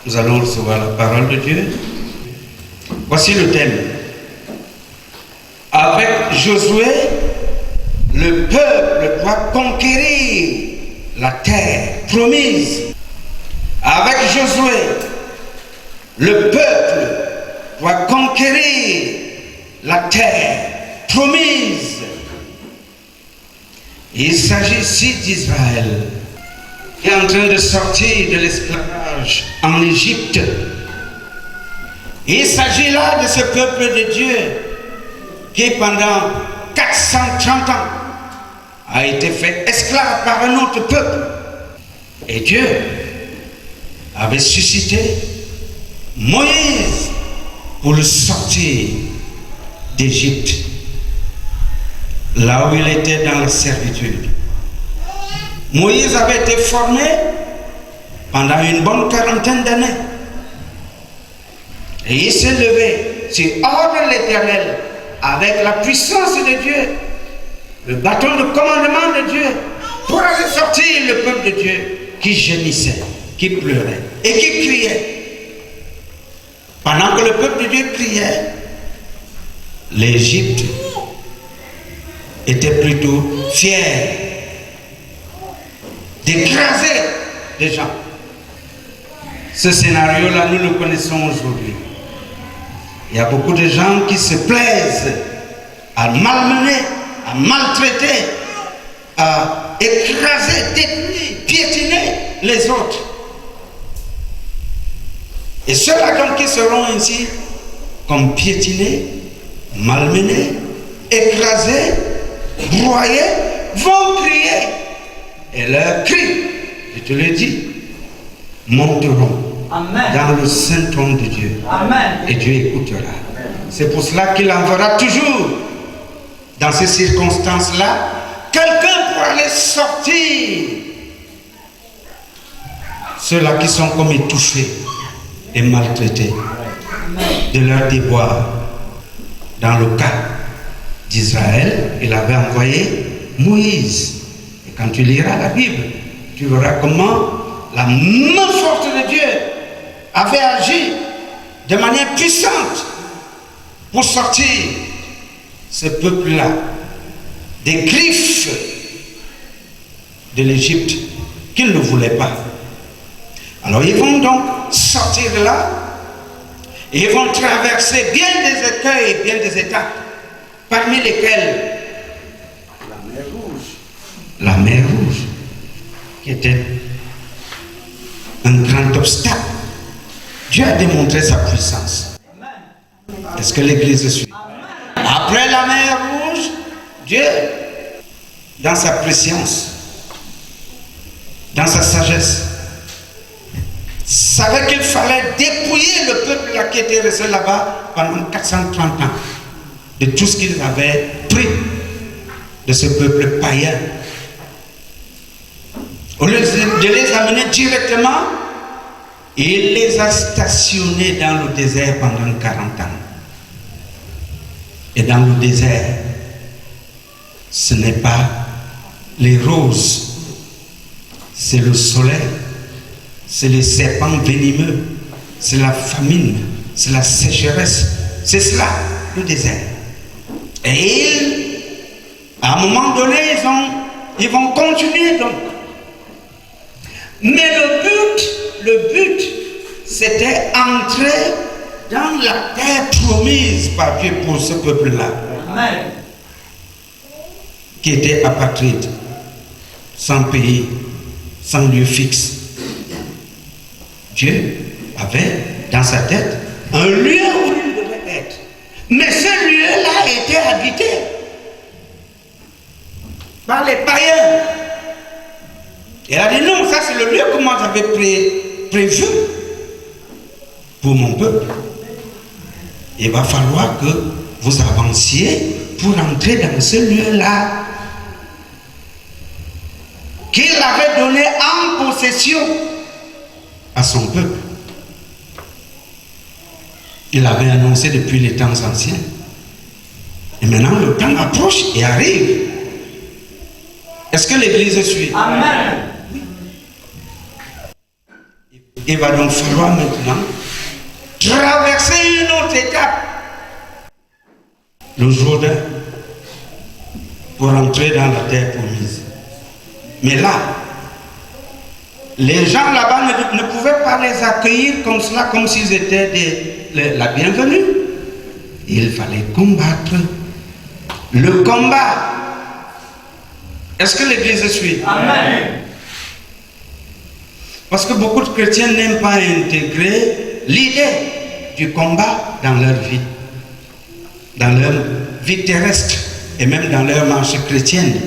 Nous allons recevoir la parole de Dieu. Voici le thème. Avec Josué, le peuple doit conquérir la terre promise. Avec Josué, le peuple doit conquérir la terre promise. Il s'agit ici d'Israël qui est en train de sortir de l'esclavage en Égypte. Il s'agit là de ce peuple de Dieu qui pendant 430 ans a été fait esclave par un autre peuple. Et Dieu avait suscité Moïse pour le sortir d'Égypte, là où il était dans la servitude. Moïse avait été formé pendant une bonne quarantaine d'années. Et il s'est levé sur ordre de l'Éternel avec la puissance de Dieu, le bâton de commandement de Dieu, pour aller sortir le peuple de Dieu qui gémissait, qui pleurait et qui criait. Pendant que le peuple de Dieu criait, l'Égypte était plutôt fière d'écraser les gens. Ce scénario-là, nous le connaissons aujourd'hui. Il y a beaucoup de gens qui se plaisent à malmener, à maltraiter, à écraser, détruire, piétiner les autres. Et ceux-là donc qui seront ainsi comme piétinés, malmenés, écrasés, broyés, vont crier. Et leurs cris, je te le dis, monteront dans le saint trône de Dieu. Amen. Et Dieu écoutera. C'est pour cela qu'il enverra toujours, dans ces circonstances-là, quelqu'un pour aller sortir ceux-là qui sont comme étouffés et maltraités de leur déboire. Dans le cas d'Israël, il avait envoyé Moïse. Et quand tu liras la Bible, tu verras comment la main forte de Dieu avait agi de manière puissante pour sortir ce peuple-là des griffes de l'Égypte qu'ils ne voulaient pas. Alors ils vont donc sortir de là et ils vont traverser bien des écueils et bien des étapes, parmi lesquels la mer Rouge, qui était un grand obstacle. Dieu a démontré sa puissance. Est-ce que l'Église suit? Après la mer Rouge, Dieu, dans sa préscience, dans sa sagesse, savait qu'il fallait dépouiller le peuple là qui était resté là-bas pendant 430 ans de tout ce qu'ils avaient pris de ce peuple païen. Au lieu de les amener directement, il les a stationnés dans le désert pendant 40 ans. Et dans le désert, ce n'est pas les roses, c'est le soleil, c'est les serpents venimeux, c'est la famine, c'est la sécheresse, c'est cela, le désert. Et à un moment donné, ils vont continuer donc. Mais le but, c'était entrer dans la terre promise par Dieu pour ce peuple-là. Amen. Qui était apatride, sans pays, sans lieu fixe. Dieu avait dans sa tête un lieu où il devait être. Mais ce lieu-là était habité par les païens. Elle a dit non, ça c'est le lieu que moi j'avais prévu pour mon peuple. Il va falloir que vous avanciez pour entrer dans ce lieu-là qu'il avait donné en possession à son peuple. Il avait annoncé depuis les temps anciens. Et maintenant le temps approche et arrive. Est-ce que l'Église suit? Amen. Il va donc falloir maintenant traverser une autre étape, le Jourdain, pour entrer dans la terre promise. Mais là, les gens là-bas ne pouvaient pas les accueillir comme cela, comme s'ils étaient la bienvenue. Il fallait combattre le combat. Est-ce que l'Église suit? Amen. Parce que beaucoup de chrétiens n'aiment pas intégrer l'idée du combat dans leur vie terrestre et même dans leur marche chrétienne.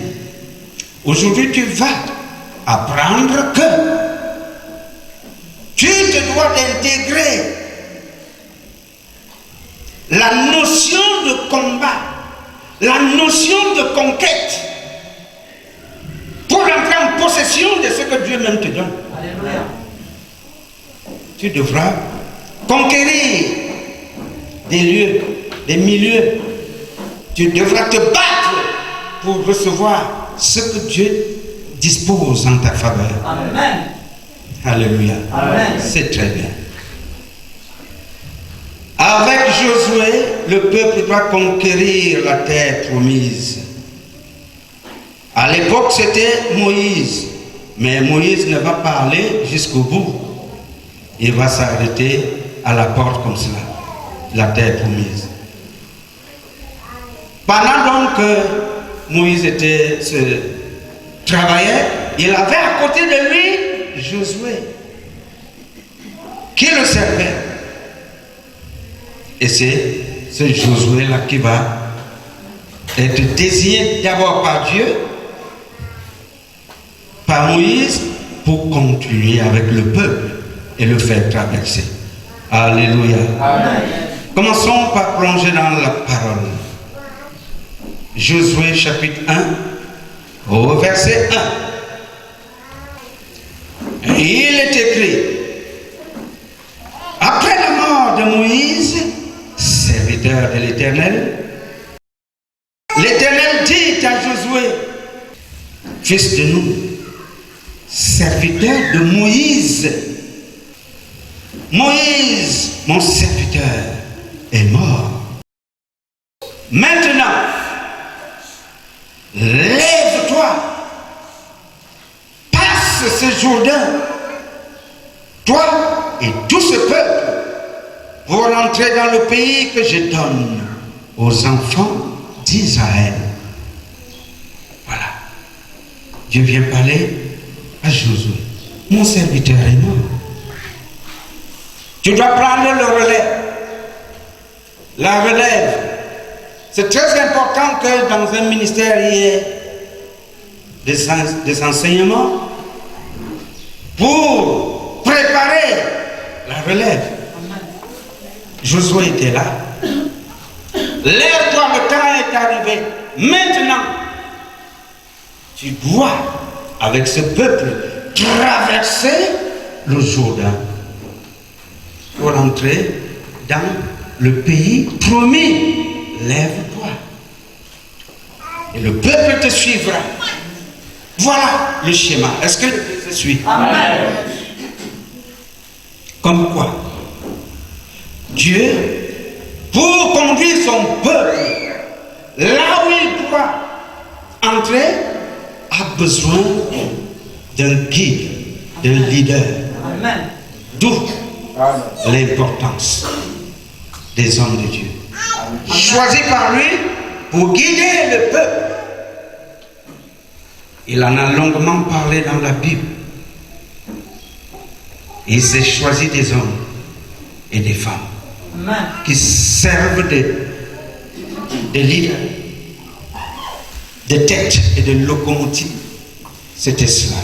Aujourd'hui, tu vas apprendre que tu te dois d'intégrer la notion de combat, la notion de conquête, pour entrer en possession de ce que Dieu même te donne. Alléluia. Tu devras conquérir des lieux, des milieux. Tu devras te battre pour recevoir ce que Dieu dispose en ta faveur. Amen. Alléluia. Amen. C'est très bien. Avec Josué, le peuple doit conquérir la terre promise. À l'époque, c'était Moïse. Mais Moïse ne va pas aller jusqu'au bout. Il va s'arrêter à la porte comme cela. La terre promise. Pendant donc que Moïse travaillait, il avait à côté de lui Josué, qui le servait. Et c'est ce Josué-là qui va être désigné d'abord par Dieu, par Moïse, pour continuer avec le peuple et le faire traverser. Alléluia. Amen. Commençons par plonger dans la parole. Josué chapitre 1, au verset 1. Il est écrit: après la mort de Moïse, serviteur de l'Éternel, l'Éternel dit à Josué, fils de nous, serviteur de Moïse, Moïse, mon serviteur, est mort. Maintenant, lève-toi, passe ce Jourdain, toi et tout ce peuple, pour entrer dans le pays que je donne aux enfants d'Israël. Voilà. Dieu vient parler à Josué. Mon serviteur est mort. Tu dois prendre le relais. La relève. C'est très important que dans un ministère, il y ait des enseignements pour préparer la relève. Josué était là. Lève-toi, le temps est arrivé. Maintenant, tu dois, avec ce peuple, traverser le Jourdain pour entrer dans le pays promis. Lève-toi. Et le peuple te suivra. Voilà le schéma. Est-ce que je suis? Amen. Comme quoi, Dieu, pour conduire son peuple là où il doit entrer, a besoin d'un guide, d'un leader. Amen. D'où l'importance des hommes de Dieu. Amen. Choisis par lui pour guider le peuple. Il en a longuement parlé dans la Bible. Il s'est choisi des hommes et des femmes. Amen. Qui servent de leaders, de têtes et de locomotives. C'était cela.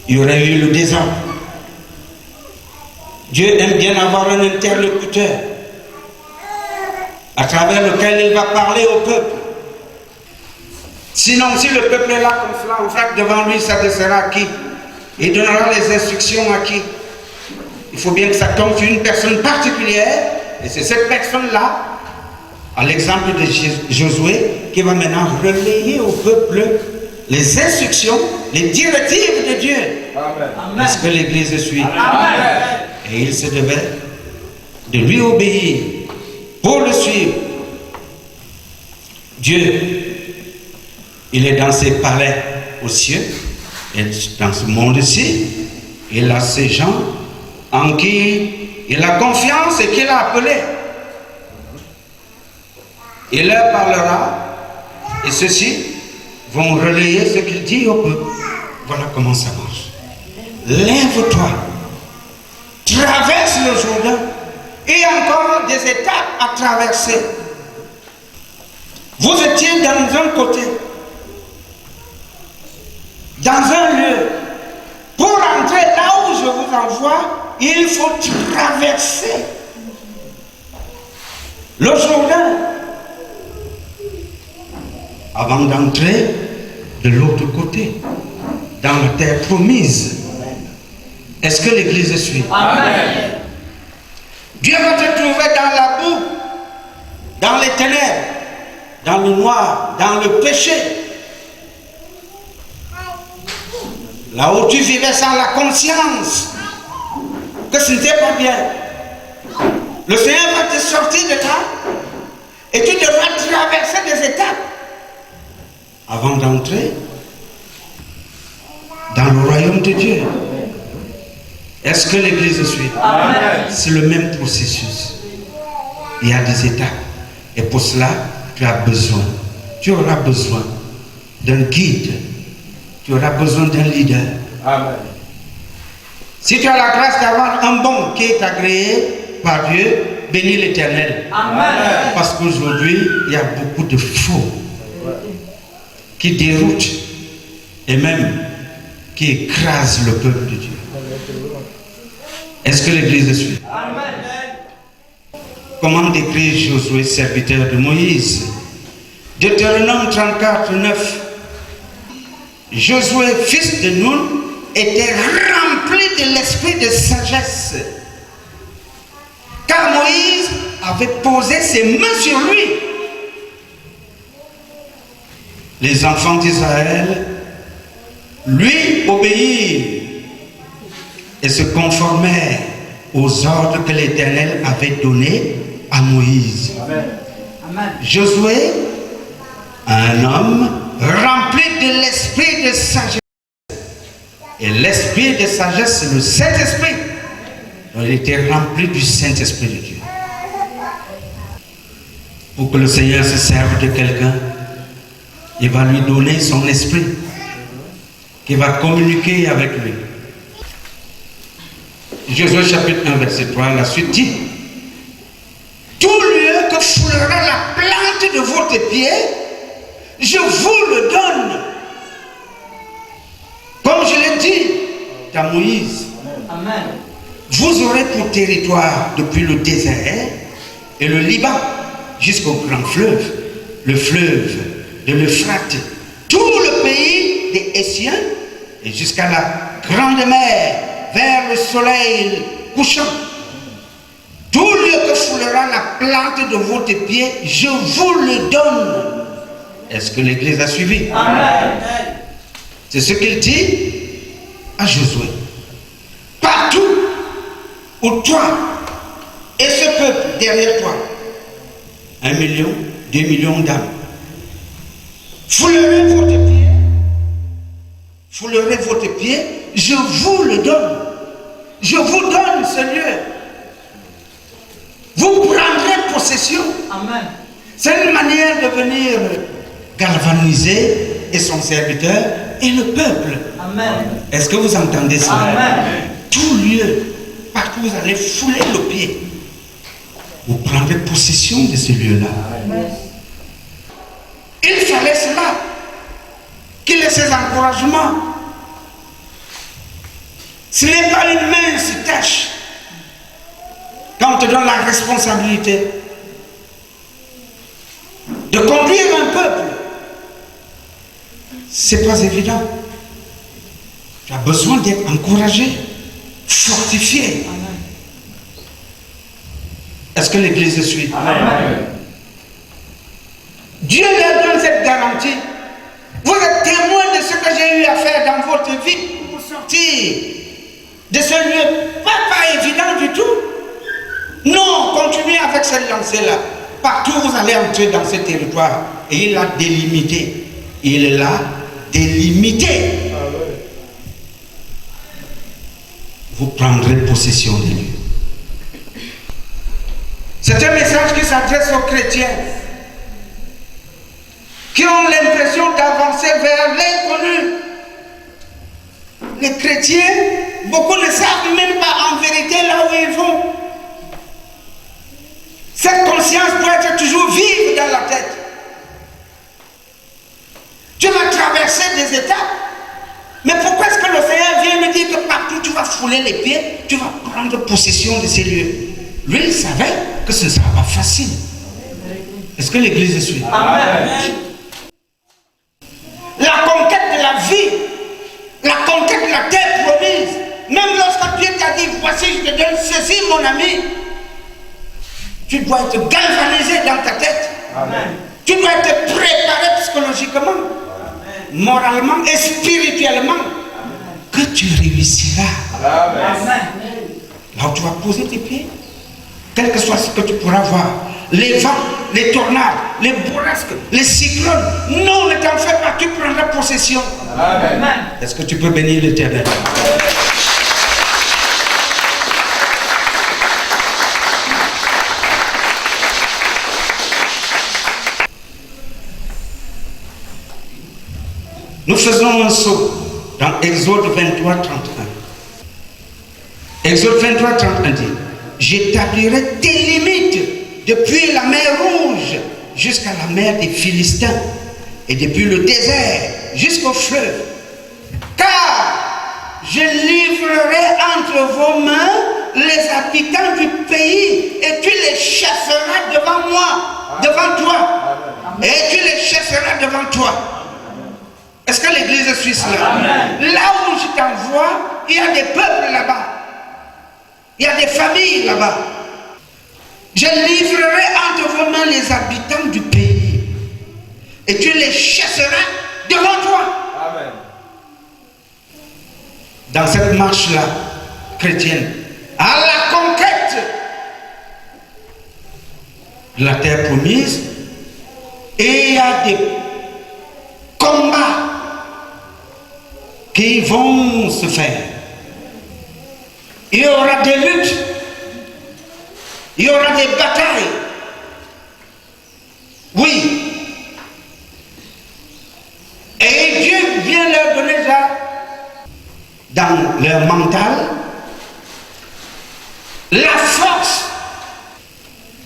Il y aurait eu le désordre. Dieu aime bien avoir un interlocuteur à travers lequel il va parler au peuple. Sinon, si le peuple est là comme cela, en fait, devant lui, ça sera à qui? Il donnera les instructions à qui? Il faut bien que ça tombe sur une personne particulière, et c'est cette personne-là, à l'exemple de Josué, qui va maintenant relayer au peuple les instructions, les directives de Dieu. Est-ce que l'Église le suit? Amen. Et il se devait de lui obéir pour le suivre. Dieu, il est dans ses palais aux cieux, et dans ce monde-ci, il a ces gens en qui il a confiance et qu'il a appelé. Il leur parlera, et ceux-ci vont relayer ce qu'il dit au peuple. Voilà comment ça marche. Lève-toi, traverse le Jourdain, et encore des étapes à traverser. Vous étiez dans un côté, dans un lieu. Pour entrer là où je vous envoie, il faut traverser le Jourdain avant d'entrer de l'autre côté, dans la terre promise. Est-ce que l'Église suit? Amen. Dieu va te trouver dans la boue, dans les ténèbres, dans le noir, dans le péché. Là où tu vivais sans la conscience que ce n'était pas bien. Le Seigneur va te sortir de là et tu devras traverser des étapes avant d'entrer dans le royaume de Dieu. Est-ce que l'Église suit? Amen. C'est le même processus. Il y a des étapes. Et pour cela, tu auras besoin d'un guide. Tu auras besoin d'un leader. Amen. Si tu as la grâce d'avoir un bon qui est agréé par Dieu, bénis l'Éternel. Amen. Parce qu'aujourd'hui, il y a beaucoup de faux qui déroutent et même qui écrasent le peuple de Dieu. Est-ce que l'Église suit? Amen. Comment décrire Josué, serviteur de Moïse? Deutéronome 34, 9. Josué, fils de Nun, était rempli de l'esprit de sagesse, car Moïse avait posé ses mains sur lui. Les enfants d'Israël lui obéirent et se conformèrent aux ordres que l'Éternel avait donnés à Moïse. Amen. Josué, un homme rempli de l'esprit de sagesse. Et l'esprit de sagesse, c'est le Saint-Esprit. Donc, il était rempli du Saint-Esprit de Dieu. Pour que le Seigneur se serve de quelqu'un, il va lui donner son esprit, qui va communiquer avec lui. Josué chapitre 1, verset 3, la suite dit: tout lieu que foulera la plante de votre pied, je vous le donne. Comme je l'ai dit à Moïse, Amen. vous aurez pour territoire depuis le désert et le Liban jusqu'au grand fleuve, le fleuve de l'Euphrate, tout le pays des Hessiens et jusqu'à la grande mer vers le soleil couchant. Tout lieu que foulera la plante de votre pied, je vous le donne. Est-ce que l'Église a suivi? Amen. C'est ce qu'il dit à Josué. Partout où toi et ce peuple derrière toi, 1 million, 2 millions d'âmes, foulerez votre pied, je vous le donne. Je vous donne ce lieu. Vous prendrez possession. Amen. C'est une manière de venir galvaniser et son serviteur et le peuple. Amen. Est-ce que vous entendez cela? Amen. Tout lieu, partout vous allez fouler le pied, vous prendrez possession de ce lieu-là. Il fallait cela, qu'il ait ces encouragements. Ce n'est pas une mince tâche quand on te donne la responsabilité de conduire un peuple. C'est pas évident. Tu as besoin d'être encouragé, fortifié. Amen. Est-ce que l'Église suit? Amen. Dieu leur donne cette garantie. Vous êtes témoin de ce que j'ai eu à faire dans votre vie. sortir de ce lieu pas évident du tout. Non, continuez avec cette lancée-là. Partout où vous allez entrer dans ce territoire, et il l'a délimité. Il l'a délimité. Vous prendrez possession des lieux. C'est un message qui s'adresse aux chrétiens qui ont l'impression d'avancer vers l'inconnu. Les chrétiens, beaucoup ne savent même pas en vérité là où ils vont. Cette conscience doit être toujours vive dans la tête. Tu vas traverser des étapes. Mais pourquoi est-ce que le Seigneur vient me dire que partout tu vas fouler les pieds, tu vas prendre possession de ces lieux? Lui, il savait que ce ne sera pas facile. Est-ce que l'Église suit? Amen. La conquête de la vie, la conquête de la terre promise, même lorsque Dieu t'a dit, voici je te donne ceci mon ami, tu dois être galvanisé dans ta tête. Amen. Tu dois être préparé psychologiquement, moralement et spirituellement, que tu réussiras. Amen. Là où tu vas poser tes pieds, quel que soit ce que tu pourras voir, les vents, les tornades, les bourrasques, les cyclones, non, ne t'en fais pas, tu prendras possession. Amen. Est-ce que tu peux bénir l'Éternel? Nous faisons un saut dans Exode 23, 31. Exode 23, 31 dit: j'établirai tes limites depuis la mer Rouge jusqu'à la mer des Philistins et depuis le désert jusqu'au fleuve. Car je livrerai entre vos mains les habitants du pays et tu les chasseras devant moi, devant toi. Et tu les chasseras devant toi. Est-ce que l'église suit cela? Amen. Là où je t'envoie, il y a des peuples là-bas. Il y a des familles là-bas. Je livrerai entre vos mains les habitants du pays. Et tu les chasseras devant toi. Amen. Dans cette marche-là, chrétienne, à la conquête de la terre promise, et il y a des combats qui vont se faire. Il y aura des luttes, il y aura des batailles. Oui. Et Dieu vient leur donner ça dans leur mental la force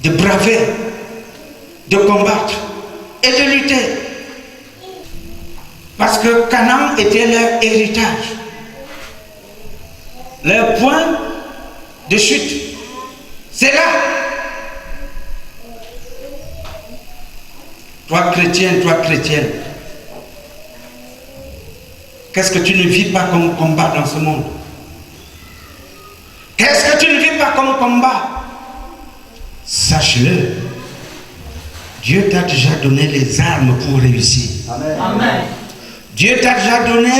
de braver, de combattre et de lutter. Parce que Canaan était leur héritage, leur point de chute. C'est là. Toi chrétien, toi chrétienne, qu'est-ce que tu ne vis pas comme combat dans ce monde? Qu'est-ce que tu ne vis pas comme combat? Sache-le, Dieu t'a déjà donné les armes pour réussir. Amen. Amen. Dieu t'a déjà donné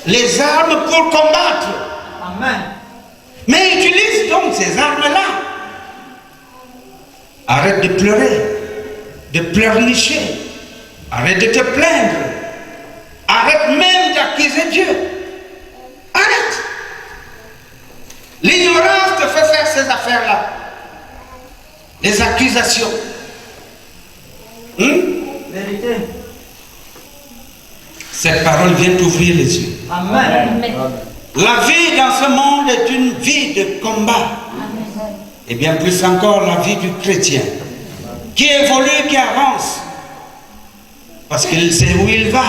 les armes pour combattre. Amen. Mais utilise donc ces armes-là. Arrête de pleurer, de pleurnicher. Arrête de te plaindre. Arrête même d'accuser Dieu. Arrête. L'ignorance te fait faire ces affaires-là. Les accusations. Vérité. Cette parole vient t'ouvrir les yeux. Amen. La vie dans ce monde est une vie de combat. Et bien plus encore la vie du chrétien. Qui évolue, qui avance. Parce qu'il sait où il va.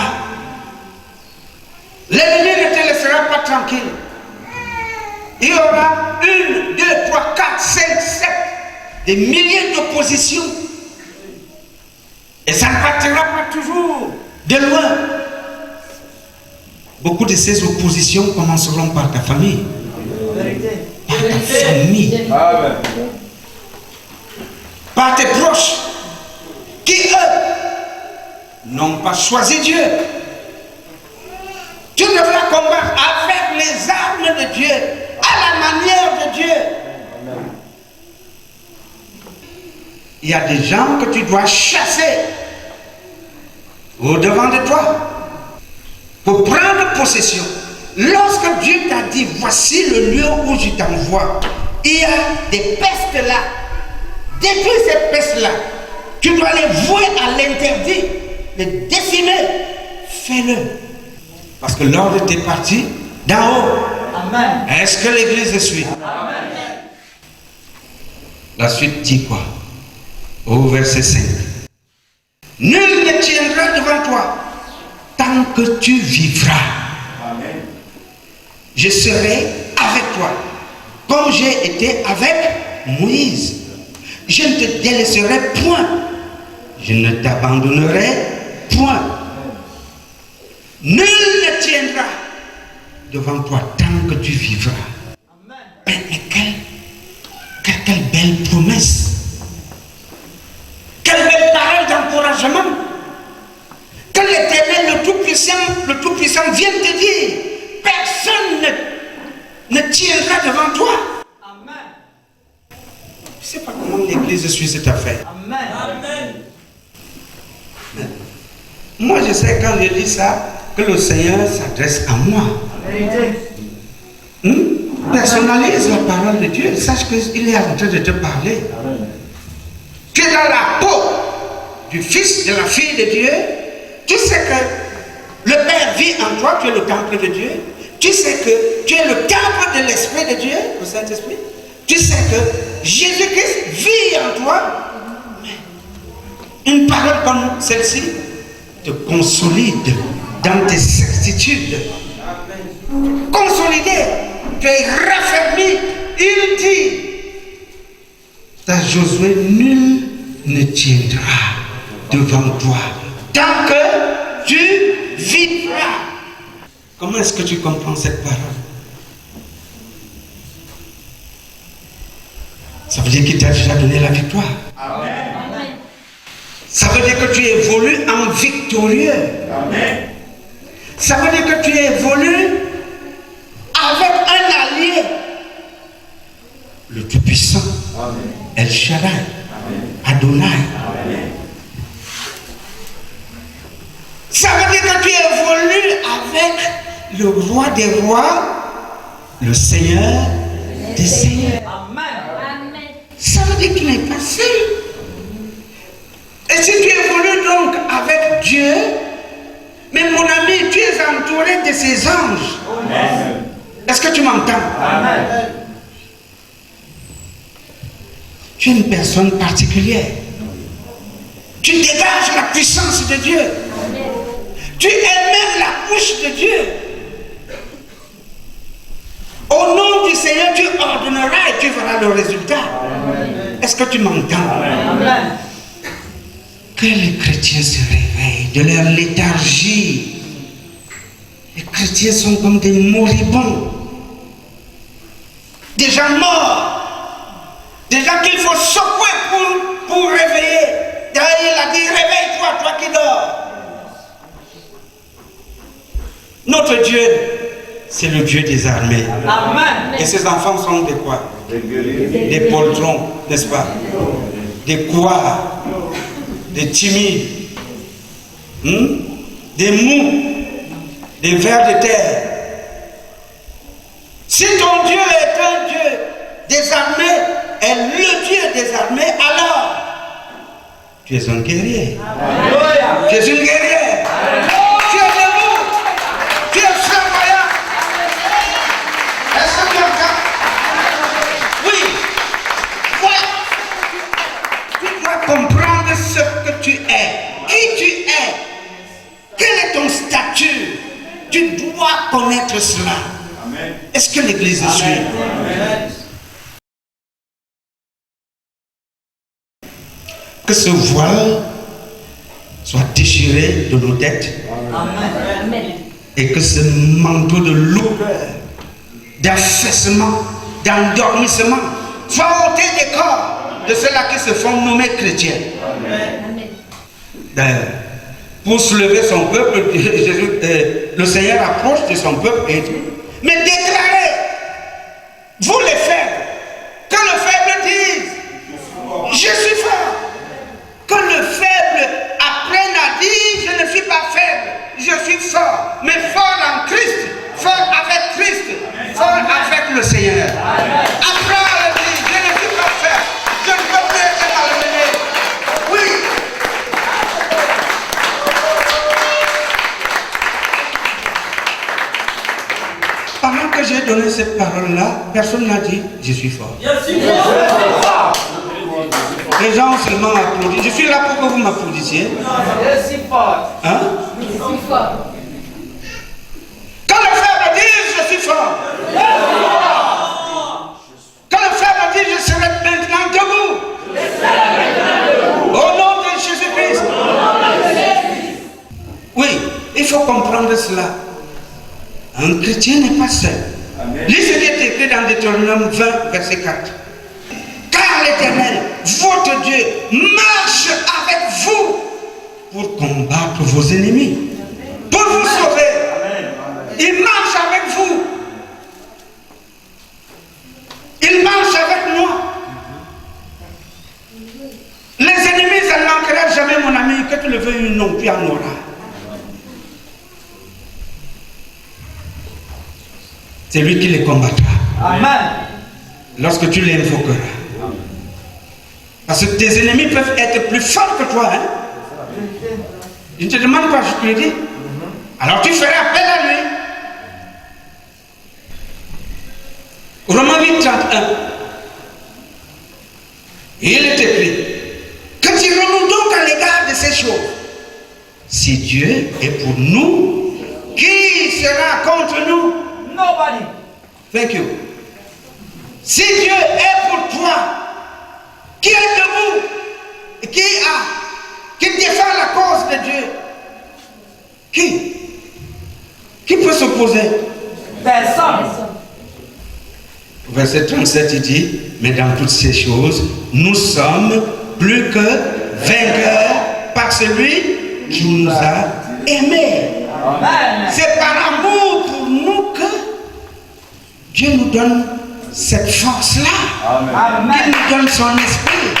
L'ennemi ne te laissera pas tranquille. Il y aura 1, 2, 3, 4, 5, 7, des milliers d'oppositions. Et ça ne partira pas toujours de loin. Beaucoup de ces oppositions commenceront par ta famille. Vérité. Par ta famille. Amen. Par tes proches. Qui eux n'ont pas choisi Dieu. Tu Tu devras combattre avec les armes de Dieu, à la manière de Dieu. Il y a des gens que tu dois chasser au-devant de toi pour prendre possession. Lorsque Dieu t'a dit, voici le lieu où je t'envoie, il y a des pestes là. Depuis ces pestes là, tu dois les vouer à l'interdit, les décimer. Fais-le. Parce que l'ordre t'est parti d'en haut. Amen. Est-ce que l'église suit? Amen. La suite dit quoi? Au verset 5. Nul ne tiendra devant toi tant que tu vivras. Amen. Je serai avec toi, comme j'ai été avec Moïse. Je ne te délaisserai point. Je ne t'abandonnerai point. Nul ne tiendra devant toi tant que tu vivras. Amen. Mais quelle belle promesse. Quelle belle parole d'encouragement. Que l'Éternel, le Tout-Puissant vient te dire. Personne ne tiendra devant toi. Amen. Je ne sais pas comment l'église suit cette affaire. Amen. Amen. Moi, je sais quand je dis ça, que le Seigneur s'adresse à moi. Vérité. Personnalise la parole de Dieu. Sache qu'il est en train de te parler. Tu es dans la peau du Fils, de la fille de Dieu. Tu sais que le Père vit en toi, tu es le temple de Dieu. Tu sais que tu es le temple de l'Esprit de Dieu, le Saint-Esprit. Tu sais que Jésus-Christ vit en toi. Une parole comme celle-ci te consolide dans tes certitudes. Consolidé, tu es raffermi. Il dit, à Josué, nul ne tiendra devant toi tant que tu vivras. Comment est-ce que tu comprends cette parole? Ça veut dire qu'il t'a déjà donné la victoire. Amen. Ça veut dire que tu évolues en victorieux. Amen. Ça veut dire que tu évolues avec un allié. Le Tout-Puissant. Amen. El Shaddai. Amen. Adonai. Amen. Ça veut dire que tu évolues avec le roi des rois, le Seigneur des seigneurs. Amen. Ça veut dire que tu n'es pas seul. Et si tu évolues donc avec Dieu, mais mon ami, tu es entouré de ses anges. Amen. Est-ce que tu m'entends? Amen. Tu es une personne particulière. Tu dégages la puissance de Dieu. Tu es même la bouche de Dieu. Au nom du Seigneur, tu ordonneras et tu verras le résultat. Est-ce que tu m'entends? Amen. Que les chrétiens se réveillent de leur léthargie. Les chrétiens sont comme des moribonds. Des gens morts. Des gens qu'il faut secouer pour réveiller. D'ailleurs, il a dit, réveille-toi, toi qui dors. Notre Dieu, c'est le Dieu des armées. Amen. Et ses enfants sont des quoi? Des guerriers. Des poltrons, n'est-ce pas? Des couards, des timides, des mous, des vers de terre. Si ton Dieu est un Dieu des armées, est le Dieu des armées, alors tu es un guerrier. Alléluia. Tu es une guerrière. Tu es debout. Tu es flamboyant. Est-ce que tu entends? Oui. Ouais. Tu dois comprendre ce que tu es. Qui tu es. Quel est ton statut? Tu dois connaître cela. Amen. Est-ce que l'église suit? Amen. Que ce voile soit déchiré de nos têtes. Amen. Et que ce manteau de lourdeur, d'affaissement, d'endormissement soit ôté des corps de ceux-là qui se font nommer chrétiens. D'ailleurs, pour soulever son peuple, Jésus, le Seigneur approche de son peuple et dit, mais déclarez, vous les faibles, que le faible dise, je suis fort. Que le faible apprenne à dire, je ne suis pas faible, je suis fort, mais fort en Christ, fort avec Christ, fort avec le Seigneur. Apprends à le dire, je ne suis pas faible, je ne peux plus être malmené. Oui. Pendant que j'ai donné cette parole-là, personne n'a dit, je suis fort. Je suis fort. Les gens ont seulement applaudi. Je suis là pour que vous m'applaudissiez. Je suis fort. Hein? Je suis fort. Quand le faible dit, je suis fort. Quand le faible dit, je serai maintenant debout. Au nom de Jésus-Christ. Oui, il faut comprendre cela. Un chrétien n'est pas seul. Lis ce qui est écrit dans Deutéronome 20, verset 4. Car l'Éternel, votre Dieu, marche avec vous pour combattre vos ennemis, pour vous sauver. Il marche avec vous. Il marche avec moi. Les ennemis, ça ne manquera jamais, mon ami, que tu le veuilles ou non, tu en auras. C'est lui qui les combattra. Amen. Lorsque tu les invoqueras. Parce que tes ennemis peuvent être plus forts que toi. Hein? Je ne te demande pas, je te le dis. Alors tu feras appel à lui. Romains 8, 31. Il est écrit, que dirons-nous donc à l'égard de ces choses? Si Dieu est pour nous, qui sera contre nous? Nobody. Thank you. Si Dieu est pour toi, qui est debout, qui défend la cause de Dieu? Qui peut s'opposer? Personne. Verset 37, il dit, mais dans toutes ces choses, nous sommes plus que vainqueurs par celui qui nous a aimés. Amen. C'est par amour pour nous que Dieu nous donne cette force-là. Amen. Qu'il nous donne son esprit.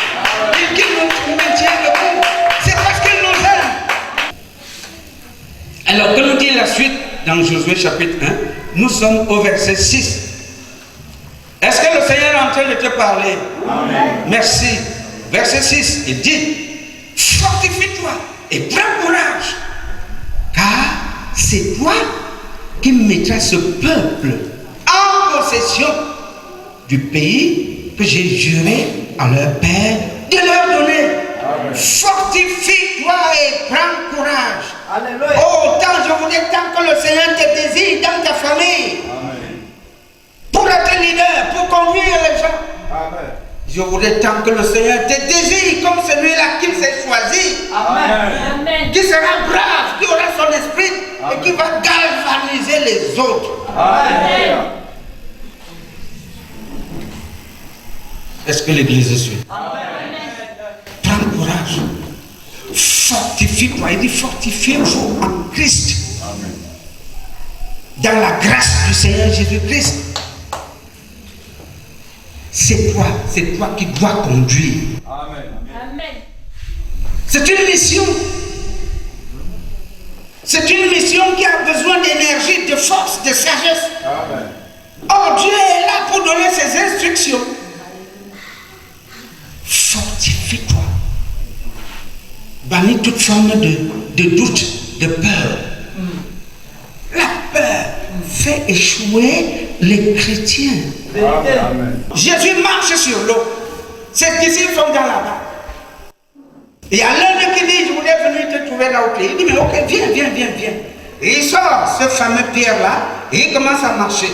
Et qu'il nous maintient debout. C'est parce qu'il nous aime. Alors, que nous dit la suite dans Josué chapitre 1? Nous sommes au verset 6. Est-ce que le Seigneur est en train de te parler? Amen. Merci. Verset 6, il dit, fortifie-toi et prends courage, car c'est toi qui mettras ce peuple en possession du pays que j'ai juré à leur père de leur donner. Amen. Fortifie-toi et prends courage. Alléluia. Oh, tant je voudrais tant que le Seigneur te désire dans ta famille. Amen. Pour être leader, pour conduire les gens. Amen. Je voudrais tant que le Seigneur te désire comme celui-là qu'il s'est choisi. Amen. Amen. Qui sera brave, qui aura son esprit. Amen. Et qui va galvaniser les autres. Amen. Est-ce que l'Église suit? Amen. Prends courage. Fortifie-toi. Il dit fortifiez-vous en Christ. Amen. Dans la grâce du Seigneur Jésus-Christ. C'est toi qui dois conduire. Amen. Amen. C'est une mission. C'est une mission qui a besoin d'énergie, de force, de sagesse. Amen. Or, Dieu est là pour donner ses instructions. Fortifie-toi. Bannis toute forme de doute, de peur. La peur fait échouer les chrétiens. Amen. Jésus marche sur l'eau. Ses disciples sont dans la barque. Il y a l'un qui dit, je voulais venir te trouver là où tu es. Il dit, mais ok, viens. Et il sort ce fameux pierre-là et il commence à marcher.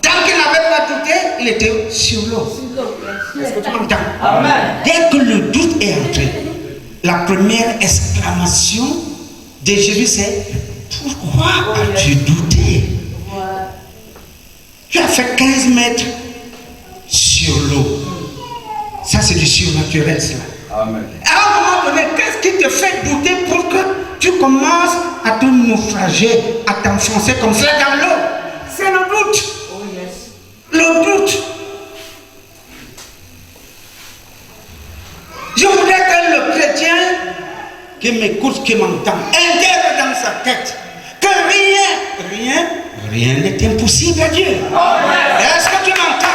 Tant qu'il n'avait pas douté, il était sur l'eau. Est-ce que tu m'entends? Amen. Dès que le doute est entré, la première exclamation de Jésus c'est, pourquoi as-tu douté? Tu as fait 15 mètres sur l'eau. Ça, c'est du surnaturel, cela. Amen. À un moment donné, qu'est-ce qui te fait douter pour que tu tu commences à te naufrager, à t'enfoncer comme ça dans l'eau. C'est le doute. Oh yes. Le doute. Je voudrais que le chrétien qui m'écoute, qui m'entend, intègre dans sa tête que rien n'est impossible à Dieu. Est-ce que tu m'entends?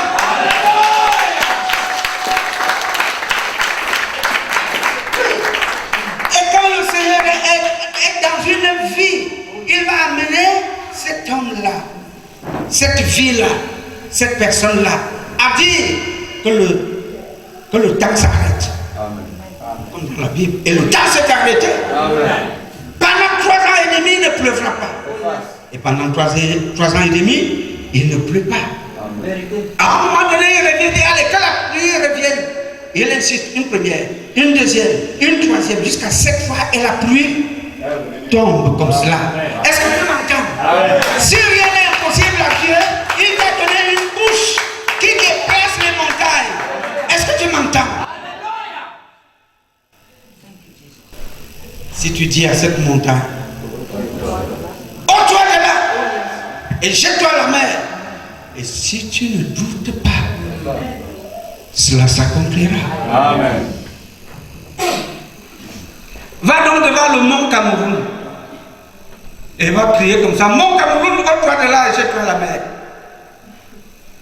Et quand le Seigneur est dans une vie, il va amener cet homme-là, cette vie-là, cette personne-là, à dire que le temps s'arrête. Comme dans la Bible. Et le temps s'est arrêté. Pendant 3 ans et demi, il ne pleuvra pas. Et pendant 3 ans et demi, il ne pleut pas. À un moment donné, il revient, allez, que la pluie revienne. Il insiste, une première, une deuxième, une troisième, jusqu'à 7 fois, et la pluie tombe comme cela. Est-ce que tu m'entends? Si rien n'est impossible à Dieu, il va donner une bouche qui déplace les montagnes. Est-ce que tu m'entends? Si tu dis à cette montagne, ôte-toi de là et jette-toi à la mer. Et si tu ne doutes pas, cela s'accomplira. Amen. Va donc devant le mont Cameroun et va crier comme ça, mont Cameroun, ôte-toi de là et jette-toi à la mer.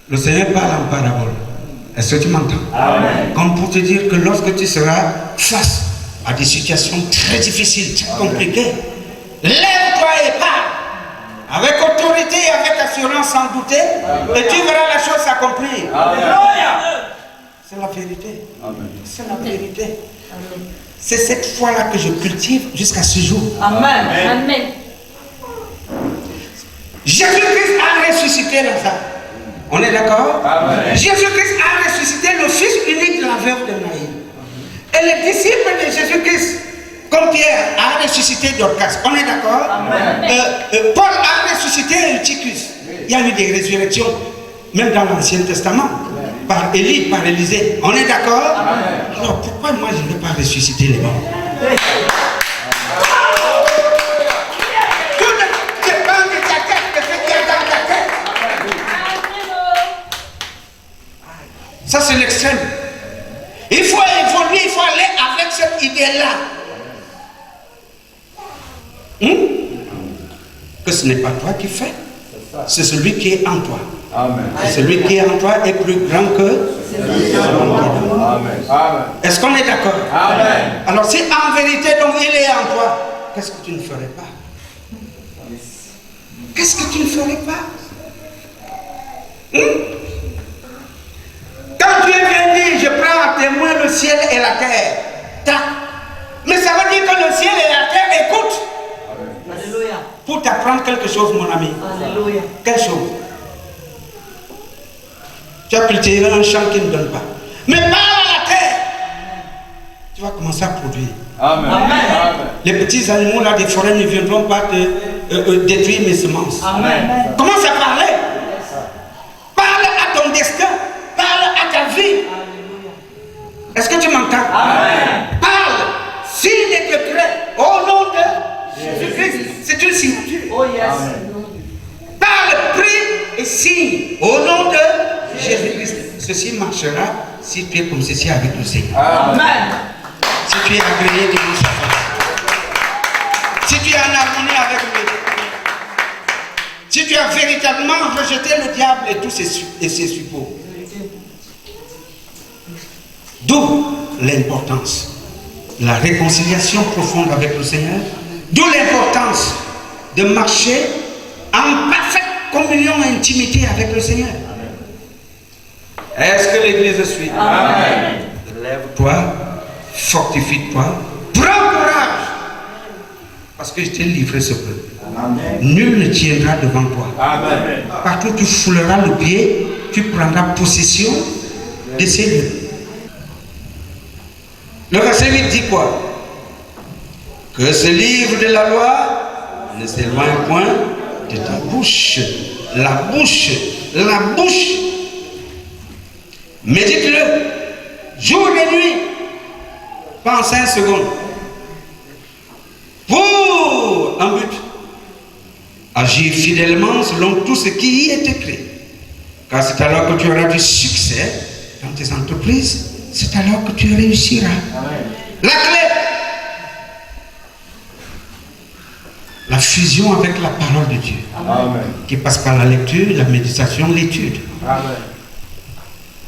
Le Seigneur parle en parabole. Est-ce que tu m'entends? Amen. Comme pour te dire que lorsque tu seras face à des situations très difficiles, très compliquées, lève-toi et parle avec autorité et avec assurance sans douter, et tu verras la chose s'accomplir. C'est la vérité. C'est la vérité. C'est cette foi-là que je cultive jusqu'à ce jour. Amen. Amen. Jésus-Christ a ressuscité Lazare. On est d'accord? Jésus-Christ a ressuscité le fils unique de la veuve de Naïm. Et les disciples de Jésus-Christ, comme Pierre, a ressuscité Dorcas. On est d'accord? Paul a ressuscité Eutychus. Il y a eu des résurrections, même dans l'Ancien Testament, par Élie, par Élisée. On est d'accord? Alors pourquoi moi je ne vais pas ressusciter les morts? Tout dépend de ta tête, de ce qui est dans ta tête. Ça c'est l'extrême. Il faut évoluer, il faut aller avec cette idée-là. Que ce n'est pas toi qui fais, c'est celui qui est en toi. Amen. Et celui qui est en toi est plus grand que celui qui est en toi. Amen. Est-ce qu'on est d'accord? Amen. Alors si en vérité donc il est en toi, qu'est-ce que tu ne ferais pas? Qu'est-ce que tu ne ferais pas? Quand Dieu vient dire, je prends à témoin le ciel et la terre, tac. Mais ça veut dire que le ciel et la terre écoutent. Alléluia. Pour t'apprendre quelque chose, mon ami. Alléluia. Quelle chose? Tu as cultivé un champ qui ne donne pas. Mais parle à la terre. Tu vas commencer à produire. Amen. Les petits animaux là des forêts ne viendront pas te détruire mes semences. Amen. Commence à parler. Parle à ton destin. Parle à ta vie. Est-ce que tu m'entends? Amen. Parle. Signe et décret au nom de Jésus-Christ. C'est une signature. Oh yes. Parle, prie et signe au nom de Jésus-Christ. Ceci marchera si tu es comme ceci avec le Seigneur. Amen. Si tu es agréé de nous si tu es en harmonie avec lui, si tu as véritablement rejeté le diable et tous ses suppôts. D'où l'importance, la réconciliation profonde avec le Seigneur, d'où l'importance de marcher en parfaite communion et intimité avec le Seigneur. Est-ce que l'Église suit? Amen. Lève-toi, fortifie-toi, prends courage, parce que je t'ai livré ce peuple. Nul ne tiendra devant toi. Amen. Partout où tu fouleras le pied, tu prendras possession de ces lieux. Le verset 8 dit quoi? Que ce livre de la loi ne s'éloigne point de ta bouche. La bouche, la bouche. Médite-le, jour et nuit, pas en 5 secondes. Pour Agir fidèlement selon tout ce qui y est écrit. Car c'est alors que tu auras du succès dans tes entreprises. C'est alors que tu réussiras. Amen. La clé, la fusion avec la parole de Dieu, Amen. qui passe par la lecture, la méditation, l'étude. Amen.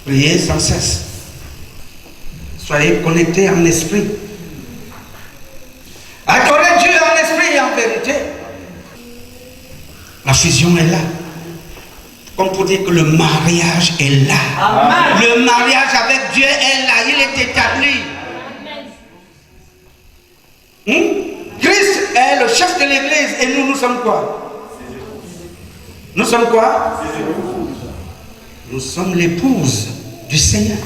Priez sans cesse. Soyez connectés en esprit. Adorez Dieu en esprit et en vérité. La fusion est là. Comme pour dire que le mariage est là. Amen. Le mariage avec Dieu est là. Il est établi. Christ est le chef de l'église et nous sommes quoi? Nous sommes quoi? Nous sommes l'épouse du Seigneur.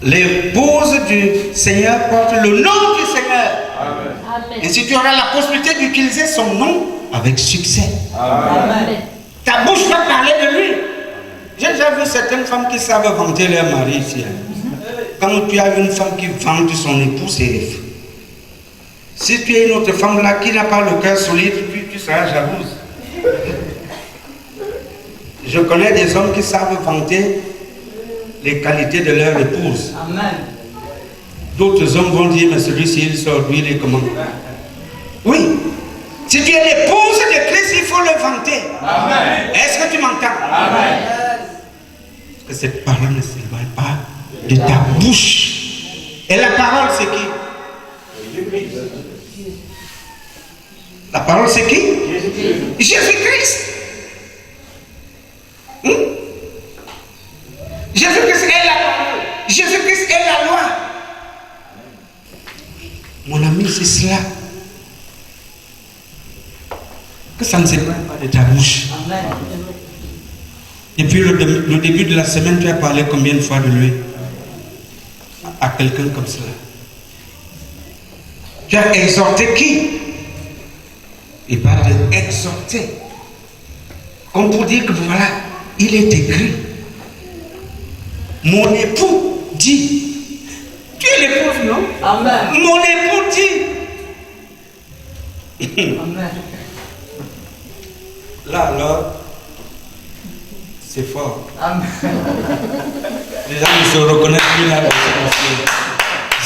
L'épouse du Seigneur porte le nom du Seigneur. Amen. Et si tu auras la possibilité d'utiliser son nom avec succès, Amen. ta bouche va parler de lui. J'ai déjà vu certaines femmes qui savent vanter leur mari ici. Quand tu as une femme qui vante son époux, c'est... Si tu es une autre femme là qui n'a pas le cœur solide, tu seras jalouse. Je connais des hommes qui savent vanter les qualités de leur épouse. Amen. D'autres hommes vont dire, mais celui-ci, il sort, lui, il est comment? Oui. Si tu es l'épouse de Christ, il faut le vanter. Amen. Est-ce que tu m'entends? Amen. Parce que cette parole ne s'éloigne pas de ta bouche. Et la parole, c'est qui? La parole, c'est qui? Jésus-Christ. Jésus-Christ est la parole. Jésus-Christ est la loi. Mon ami, c'est cela. Que ça ne s'éloigne pas de ta bouche. Amen. Depuis le début de la semaine, tu as parlé combien de fois de lui à quelqu'un comme cela? Tu as exhorté qui? Il parle d'exhorter. Comme pour dire que voilà, il est écrit. Mon époux dit. Tu es l'épouse, non? Amen. Mon époux dit. Amen. Là, alors, c'est fort. Amen. Les gens ne se reconnaissent plus là.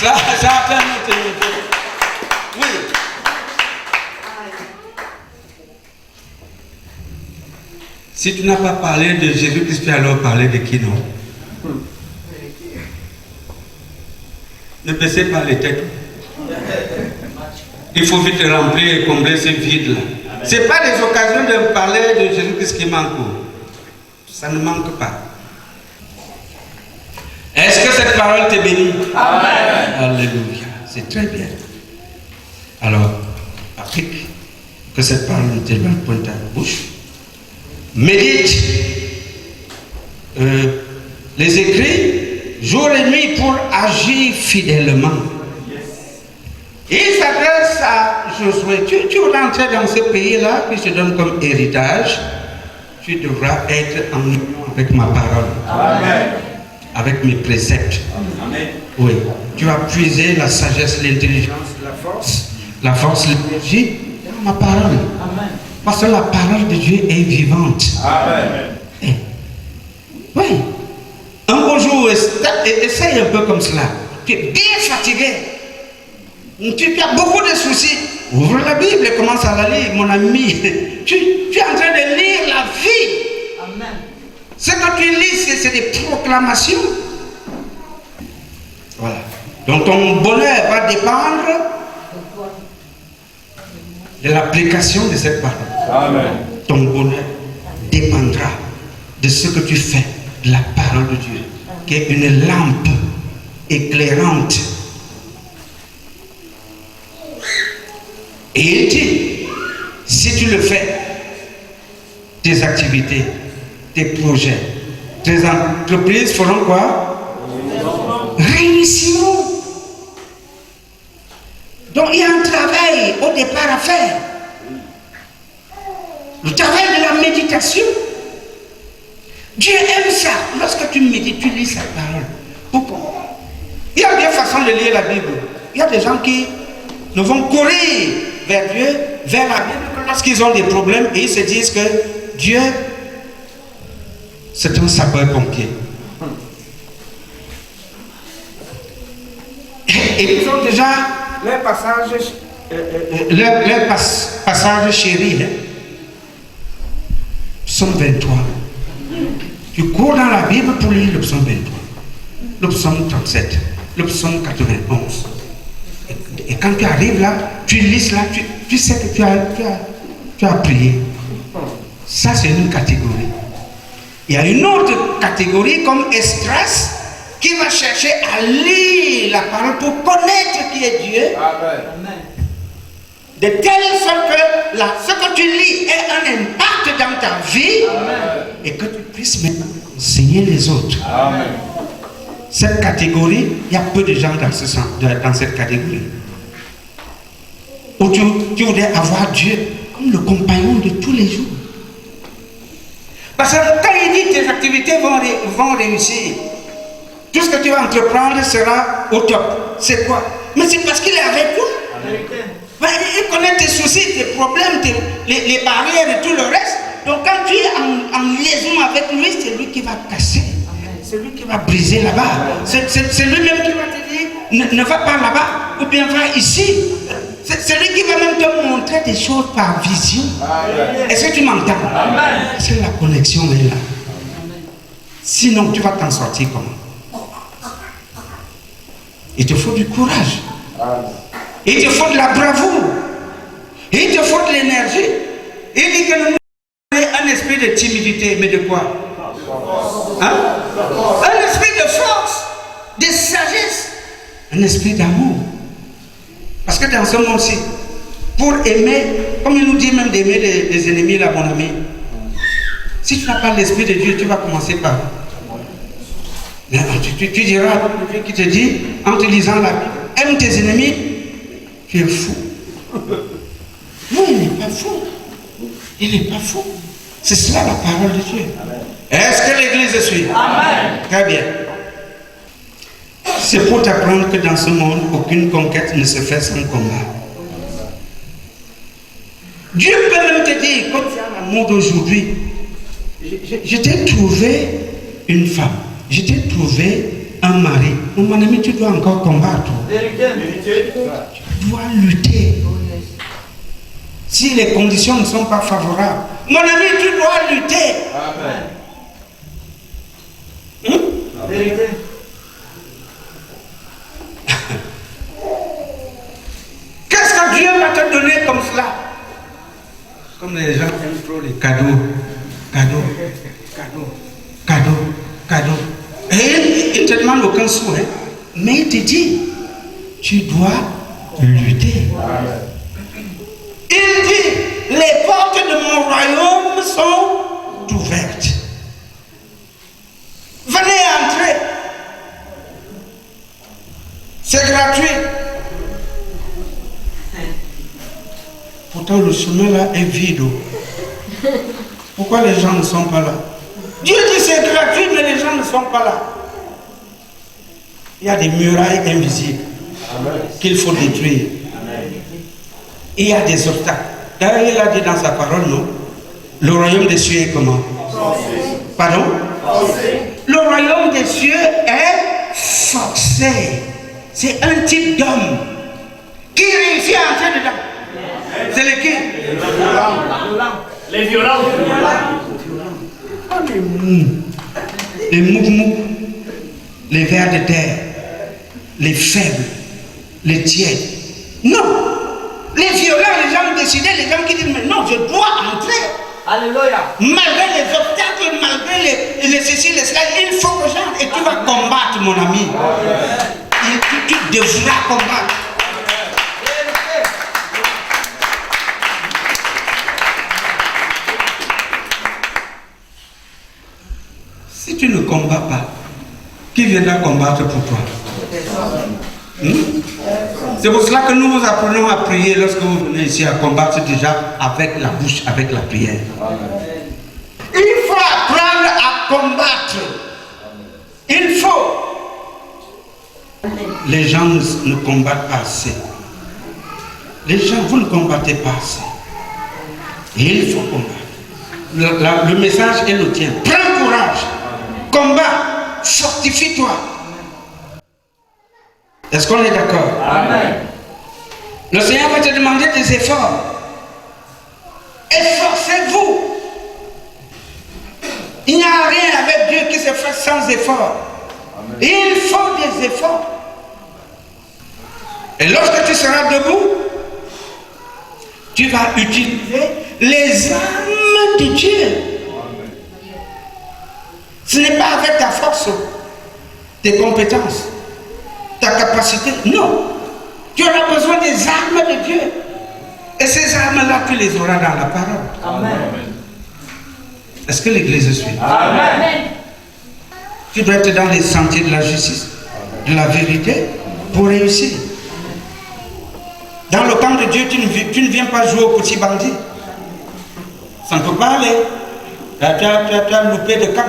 Ça atteint notre niveau. Oui. Si tu n'as pas parlé de Jésus-Christ, tu as alors parlé de qui, non? Ne baissez pas les têtes. Il faut vite remplir et combler ce vide-là. Ce n'est pas des occasions de parler de Jésus-Christ qui manque. Ça ne manque pas. Est-ce que cette parole te bénit? Amen. Alléluia. C'est très bien. Alors, applique que cette parole ne t'éloigne point de ta bouche. Médite les écrits jour et nuit pour agir fidèlement. Il s'adresse à Josué. Tu rentres dans ce pays-là qui se donne comme héritage. Tu devras être en union avec ma parole. Amen. Avec mes préceptes. Amen. Oui. Tu as puisé la sagesse, l'intelligence, la force, l'énergie dans ma parole. Amen. Parce que la parole de Dieu est vivante. Amen. Oui. Un beau jour, essaye un peu comme cela. Tu es bien fatigué. Tu as beaucoup de soucis. Ouvre la Bible et commence à la lire, mon ami. Tu es en train de lire la vie. Amen. Ce que tu lis, c'est des proclamations. Voilà. Donc ton bonheur va dépendre de l'application de cette parole. Amen. Ton bonheur dépendra de ce que tu fais de la parole de Dieu, qui est une lampe éclairante. Et il dit, si tu le fais, tes activités, tes projets, tes entreprises feront quoi? Réussiront. Donc il y a un travail au départ à faire. Le travail de la méditation. Dieu aime ça. Lorsque tu médites, tu lis sa parole. Pourquoi? Il y a des façons de lire la Bible. Il y a des gens qui ne vont courir vers Dieu, vers la Bible, que parce qu'ils ont des problèmes et ils se disent que Dieu, c'est un sapeur-pompier. Et ils ont déjà leur passage chéri. Hein? Psaume 23. Tu cours dans la Bible pour lire le psaume 23, le psaume 37, le psaume 91. Et quand tu arrives là, tu lis là, tu sais que tu as prié. Ça, c'est une catégorie. Il y a une autre catégorie comme Esdras qui va chercher à lire la parole pour connaître qui est Dieu. Amen. De telle sorte que ce que tu lis ait un impact dans ta vie. Amen. Et que tu puisses maintenant enseigner les autres. Amen. Cette catégorie, il y a peu de gens dans cette catégorie. Où tu voudrais avoir Dieu comme le compagnon de tous les jours. Parce que quand il dit tes activités vont réussir, tout ce que tu vas entreprendre sera au top. C'est quoi? Mais c'est parce qu'il est avec toi. Il connaît tes soucis, tes problèmes, les barrières et tout le reste. Donc quand tu es en liaison avec lui, c'est lui qui va casser. C'est lui qui va briser là-bas. C'est lui-même qui va te dire, ne va pas là-bas, ou bien va ici. C'est lui qui va même te montrer des choses par vision. Est-ce que tu m'entends? Est-ce que la connexion est là? Sinon, tu vas t'en sortir comment? Il te faut du courage. Il te faut de la bravoure. Il te faut de l'énergie. Il dit que nous avons un esprit de timidité, mais de quoi? Hein? Un esprit de force, de sagesse, un esprit d'amour. Parce que dans ce monde-ci, pour aimer, comme il nous dit même d'aimer les ennemis, là, mon ami, si tu n'as pas l'esprit de Dieu, tu vas commencer par. Tu diras à Dieu qui te dit, en te lisant la Bible, aime tes ennemis, tu es fou. Non, il n'est pas fou. Il n'est pas fou. C'est cela la parole de Dieu. Est-ce que l'Église suit? Amen. Très bien. C'est pour t'apprendre que dans ce monde, aucune conquête ne se fait sans combat. Dieu peut même te dire, comme c'est un amour d'aujourd'hui, je t'ai trouvé une femme, je t'ai trouvé un mari. Mon ami, tu dois encore combattre. Tu dois lutter. Si les conditions ne sont pas favorables, mon ami, tu dois lutter. Amen. Qu'est-ce que Dieu va te donner comme cela? Comme les gens aiment trop les cadeaux. Cadeaux. Et il ne te demande aucun sou, hein? Mais il te dit, tu dois lutter. Il dit, les portes de mon royaume sont ouvertes. Venez entrer. C'est gratuit. Pourtant, le chemin là est vide. Pourquoi les gens ne sont pas là? Dieu dit c'est gratuit, mais les gens ne sont pas là. Il y a des murailles invisibles qu'il faut détruire. Il y a des obstacles. D'ailleurs, il a dit dans sa parole, non? Le royaume des cieux est comment? Pardon? Le royaume des cieux est forcé. C'est un type d'homme qui réussit à entrer dedans. C'est lequel? Les violents. Les mous. Les mou-mou. Les vers de terre. Les faibles. Les tièdes. Non. Les violents, les gens décidés, les gens qui disent mais non, je dois entrer. Alléluia. Malgré les obstacles, malgré les ceci, les cela, il faut que j'entre. Et tu vas combattre, mon ami. Tu devras combattre. Si tu ne combats pas, qui viendra combattre pour toi? C'est pour cela que nous vous apprenons à prier lorsque vous venez ici à combattre déjà avec la bouche, avec la prière. Il faut apprendre à combattre. Il faut. Les gens ne combattent pas assez. Les gens, vous ne combattez pas assez. Il faut combattre. Le message est le tien. Prends courage. Combat. Fortifie-toi. Est-ce qu'on est d'accord? Amen. Le Seigneur va te demander des efforts. Efforcez-vous. Il n'y a rien avec Dieu qui se fait sans effort. Amen. Il faut des efforts. Et lorsque tu seras debout, tu vas utiliser les armes de Dieu. Amen. Ce n'est pas avec ta force, tes compétences, ta capacité. Non. Tu auras besoin des armes de Dieu. Et ces armes-là, tu les auras dans la parole. Amen. Est-ce que l'Église suit? Amen. Tu dois être dans les sentiers de la justice, de la vérité, pour réussir. Dans le camp de Dieu, tu ne viens pas jouer au petit bandit. Ça ne peut pas aller. Tu as loupé de camp.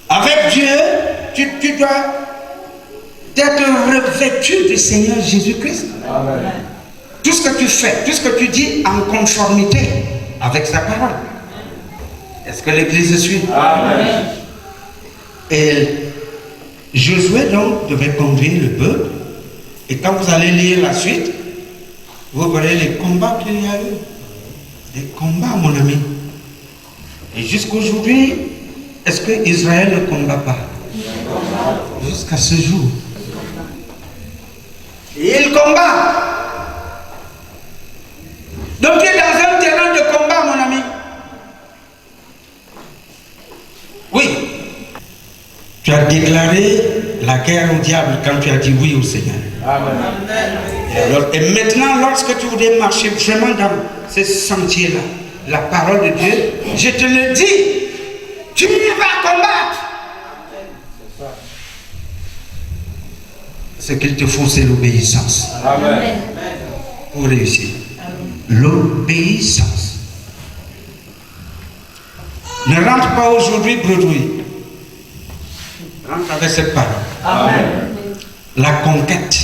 Avec Dieu, tu dois être revêtu du Seigneur Jésus-Christ. Amen. Tout ce que tu fais, tout ce que tu dis en conformité avec sa parole. Est-ce que l'Église suit? Amen. Et Josué donc devait conduire le peuple. Et quand vous allez lire la suite, vous verrez les combats qu'il y a eu. Des combats, mon ami. Et jusqu'aujourd'hui, est-ce que Israël ne combat pas? Jusqu'à ce jour. Et il combat. Donc tu es dans un terrain de combat, mon ami. Oui. Tu as déclaré la guerre au diable quand tu as dit oui au Seigneur. Amen. Et maintenant, lorsque tu voudrais marcher vraiment dans ce sentier-là, la parole de Dieu, je te le dis, tu vas combattre. Ce qu'il te faut, c'est l'obéissance. Amen. Pour réussir. L'obéissance. Ne rentre pas aujourd'hui bredouille. Rentre avec cette parole. Amen. La conquête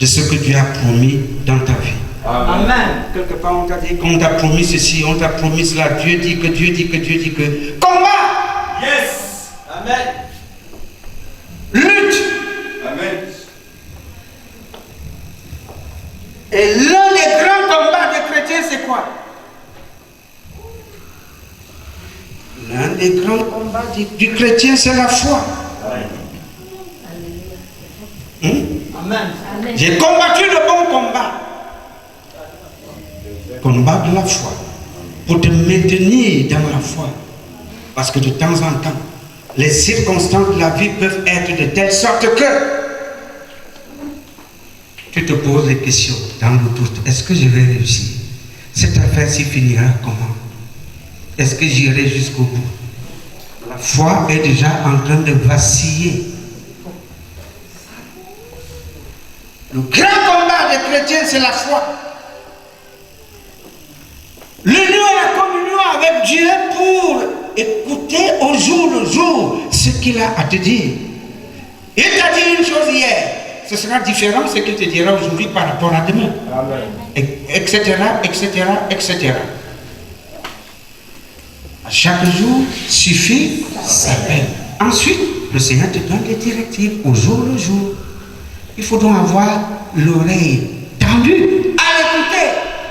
de ce que Dieu a promis dans ta vie. Amen. Quelque part, on t'a dit qu'on t'a promis ceci, on t'a promis cela. Dieu dit que, Dieu dit que, Dieu dit que. Combat! Yes. Amen. Lutte! Amen. Et l'un des grands combats des chrétiens, c'est quoi? L'un des grands combats du chrétien, c'est la foi. Amen. J'ai combattu le bon combat. Combat de la foi. Pour te maintenir dans la foi. Parce que de temps en temps, les circonstances de la vie peuvent être de telle sorte que tu te poses des questions dans le doute. Est-ce que je vais réussir? Cette affaire-ci finira comment? Est-ce que j'irai jusqu'au bout? La foi est déjà en train de vaciller. Le grand combat des chrétiens, c'est la foi. L'union et la communion avec Dieu pour écouter au jour le jour ce qu'il a à te dire. Il t'a dit une chose hier. Ce sera différent ce qu'il te dira aujourd'hui par rapport à demain. Amen. Etc., etc., etc. À chaque jour suffit sa peine. Ensuite, le Seigneur te donne les directives au jour le jour. Il faut donc avoir l'oreille tendue à l'écouter.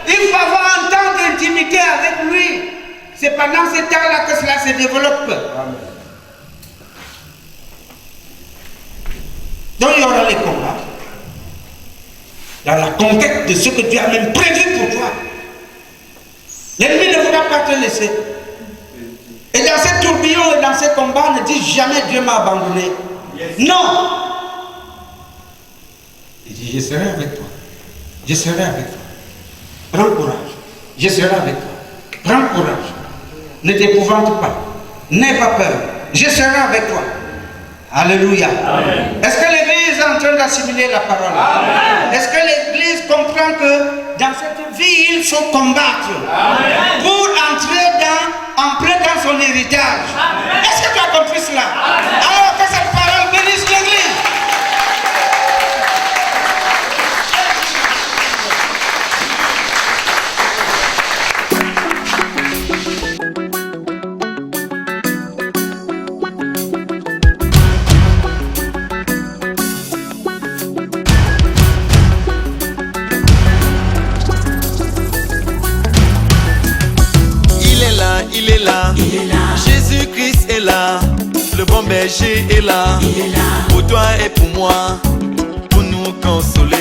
Il faut avoir un temps d'intimité avec lui. C'est pendant ce temps-là que cela se développe. Amen. Donc il y aura les combats. Dans la conquête de ce que Dieu a même prévu pour toi. L'ennemi ne voudra pas te laisser. Et dans ces tourbillons et dans ces combats, ne dis jamais Dieu m'a abandonné. Yes. Non. Il dit, je serai avec toi. Je serai avec toi. Prends courage. Je serai avec toi. Prends courage. Ne t'épouvante pas. N'aie pas peur. Je serai avec toi. Alléluia. Amen. Est-ce que l'Église est en train d'assimiler la parole? Amen. Est-ce que l'Église comprend que dans cette vie, il faut combattre Amen. pour entrer en plein dans son héritage? Amen. Est-ce que tu as compris cela? Amen. Alors que cette parole bénisse l'Église. berger est là, pour toi et pour moi, pour nous consoler.